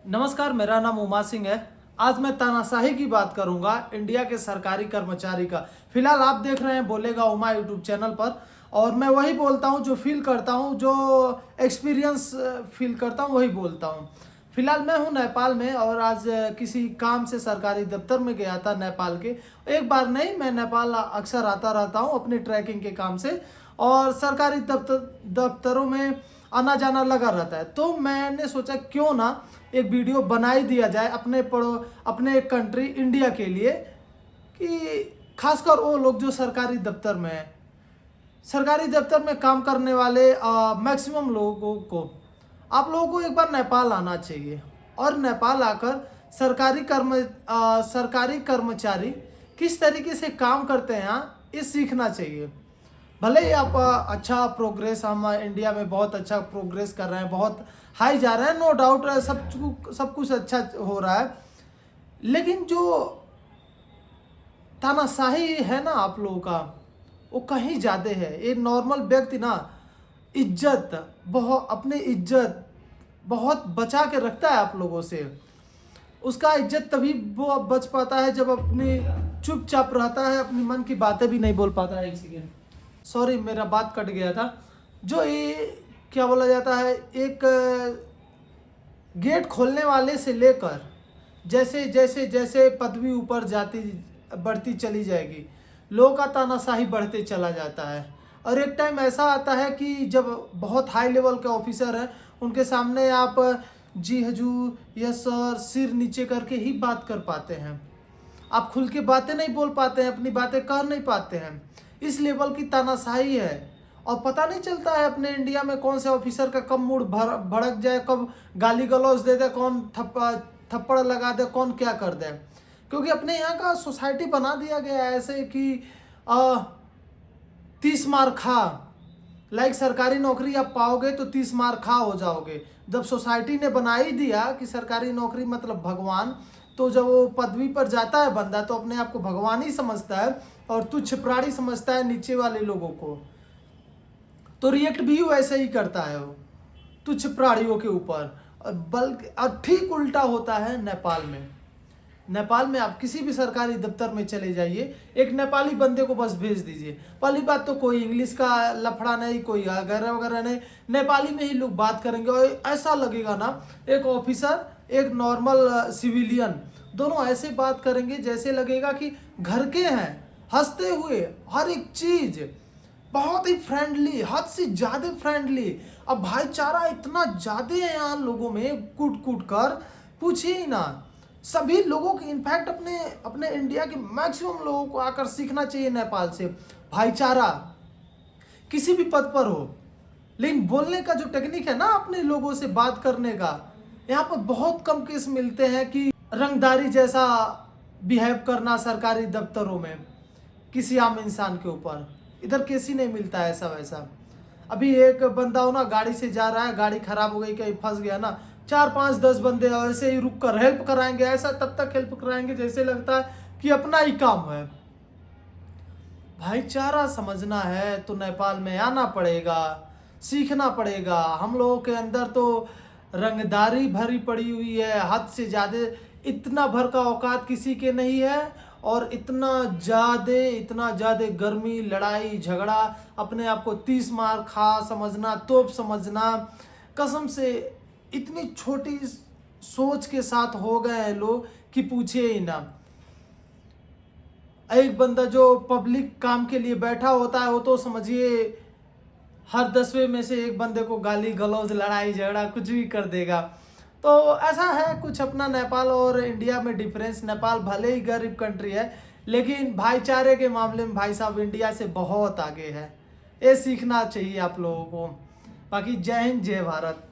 नमस्कार, मेरा नाम उमा सिंह है। आज मैं तानाशाही की बात करूंगा, इंडिया के सरकारी कर्मचारी का। फिलहाल आप देख रहे हैं बोलेगा उमा यूट्यूब चैनल पर, और मैं वही बोलता हूं जो फील करता हूं, जो एक्सपीरियंस फील करता हूं वही बोलता हूं। फिलहाल मैं हूं नेपाल में, और आज किसी काम से सरकारी दफ्तर में गया था नेपाल के। एक बार नहीं, मैं नेपाल अक्सर आता रहता हूं अपनी ट्रैकिंग के काम से, और सरकारी दफ्तरों में आना जाना लगा रहता है। तो मैंने सोचा क्यों ना एक वीडियो बना ही दिया जाए अपने कंट्री इंडिया के लिए, कि खासकर वो लोग जो सरकारी दफ्तर में है, सरकारी दफ्तर में काम करने वाले मैक्सिमम लोगों को, आप लोगों को एक बार नेपाल आना चाहिए। और नेपाल आकर सरकारी कर्मचारी किस तरीके से काम करते हैं यहाँ, ये सीखना चाहिए। भले ही आप अच्छा प्रोग्रेस, हम इंडिया में बहुत अच्छा प्रोग्रेस कर रहे हैं, बहुत हाई जा रहे हैं, नो डाउट, सब कुछ अच्छा हो रहा है। लेकिन जो तानाशाही है ना आप लोगों का, वो कहीं ज़्यादा है। एक नॉर्मल व्यक्ति ना अपनी इज्जत बहुत बचा के रखता है आप लोगों से। उसका इज्जत तभी वो बच पाता है जब अपनी चुपचाप रहता है, अपनी मन की बातें भी नहीं बोल पाता है। एक सेकेंड, सॉरी, मेरा बात कट गया था। जो ये क्या बोला जाता है, एक गेट खोलने वाले से लेकर जैसे जैसे जैसे पदवी ऊपर बढ़ती चली जाएगी, लोगों का तानाशाही बढ़ते चला जाता है। और एक टाइम ऐसा आता है कि जब बहुत हाई लेवल के ऑफिसर हैं, उनके सामने आप जी हजूर, यस सर, सिर नीचे करके ही बात कर पाते हैं। आप खुल के बातें नहीं बोल पाते हैं, अपनी बातें कर नहीं पाते हैं। इस लेवल की तानाशाही है। और पता नहीं चलता है अपने इंडिया में कौन से ऑफिसर का कब मूड भड़क जाए, कब गाली गलौज दे दे, कौन थप्पड़ लगा दे, कौन क्या कर दे। क्योंकि अपने यहाँ का सोसाइटी बना दिया गया है ऐसे कि 30 मार खा, लाइक सरकारी नौकरी आप पाओगे तो 30 मार खा हो जाओगे। जब सोसाइटी ने बना ही दिया कि सरकारी नौकरी मतलब भगवान, तो जब वो पदवी पर जाता है बंदा, तो अपने आप को भगवान ही समझता है और तुच्छ प्राणी समझता है नीचे वाले लोगों को। तो रिएक्ट भी वैसे ही करता है वो तुच्छ प्राणियों के ऊपर। बल्कि ठीक उल्टा होता है नेपाल में। नेपाल में आप किसी भी सरकारी दफ्तर में चले जाइए, एक नेपाली बंदे को बस भेज दीजिए। पहली बात तो कोई इंग्लिश का लफड़ा नहीं, कोई वगैरह वगैरह नहीं, नेपाली में ही लोग बात करेंगे। और ऐसा लगेगा ना, एक ऑफिसर एक नॉर्मल सिविलियन, दोनों ऐसे बात करेंगे जैसे लगेगा कि घर के हैं, हंसते हुए, हर एक चीज बहुत ही फ्रेंडली, हद से ज़्यादा फ्रेंडली। अब भाईचारा इतना ज़्यादा है यहाँ लोगों में, कूट कूट कर पूछिए ही ना। सभी लोगों के, इनफैक्ट अपने इंडिया के मैक्सिमम लोगों को आकर सीखना चाहिए नेपाल से भाईचारा, किसी भी पद पर हो। लेकिन बोलने का जो टेक्निक है ना, अपने लोगों से बात करने का, यहाँ पर बहुत कम केस मिलते हैं कि रंगदारी जैसा बिहेव करना सरकारी दफ्तरों में किसी आम इंसान के ऊपर। इधर केस ही नहीं मिलता है ऐसा वैसा। अभी एक बंदा हो ना, गाड़ी से जा रहा है, गाड़ी खराब हो गई, कहीं फंस गया ना, 4 5 10 बंदे ऐसे ही रुक कर हेल्प कराएंगे। ऐसा तब तक हेल्प कराएंगे जैसे लगता है कि अपना ही काम है। भाईचारा समझना है तो नेपाल में आना पड़ेगा, सीखना पड़ेगा। हम लोगों के अंदर तो रंगदारी भरी पड़ी हुई है, हद से ज़्यादा। इतना भर का औकात किसी के नहीं है। और इतना ज़्यादा गर्मी, लड़ाई झगड़ा, अपने आप को 30 मार खा समझना, तोप समझना, कसम से इतनी छोटी सोच के साथ हो गए हैं लोग कि पूछिए ही ना। एक बंदा जो पब्लिक काम के लिए बैठा होता है, वो तो समझिए हर 10वें में से एक बंदे को गाली गलौज, लड़ाई झगड़ा कुछ भी कर देगा। तो ऐसा है कुछ अपना नेपाल और इंडिया में डिफरेंस। नेपाल भले ही गरीब कंट्री है, लेकिन भाईचारे के मामले में भाई साहब इंडिया से बहुत आगे है। ये सीखना चाहिए आप लोगों को। बाकी जय हिंद, जय भारत।